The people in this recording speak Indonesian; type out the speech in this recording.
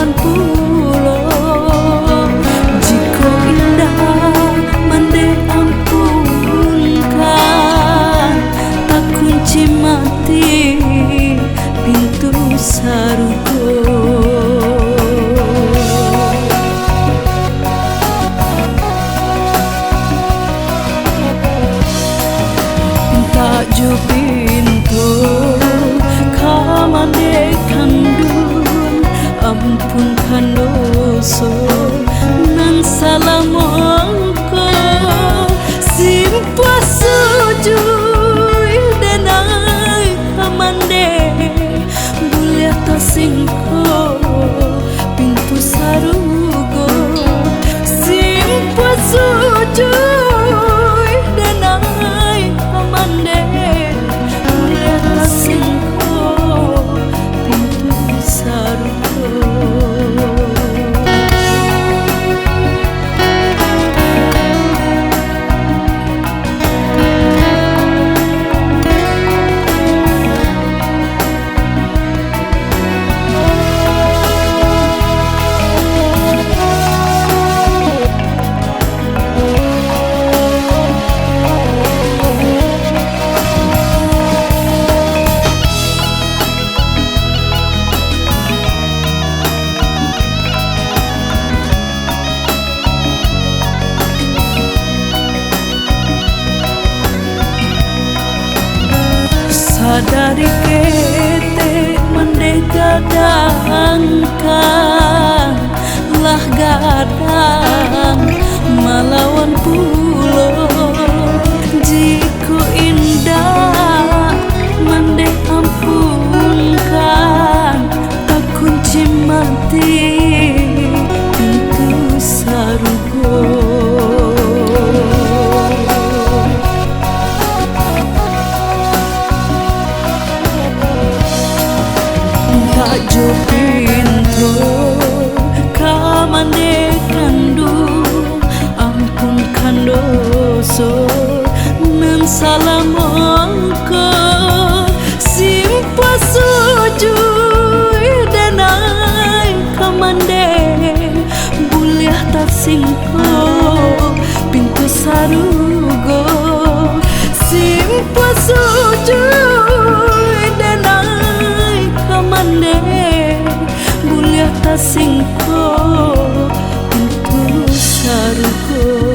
Malawan pulo jika indah mande ampunkan, tak kunci mati pintu sarugo. Jo pintu kamande kandung, ampunkan dosa nan salah mongko, simpa sujud denai kamande bulia tasingko pintu sarugo, simpa sujud dari kete mendeka dangkan lah gadang Malawan pulo jiku indah mande ampunkan, tak kunci mati pintu sarugo. Jo pintu kamande kandung, ampunkan dosa nan salah mongko, simpa sujud denai kamande buliah tak singko pintu sarugo, simpa sujud denai kamande bulia tasingko pintu sarugo.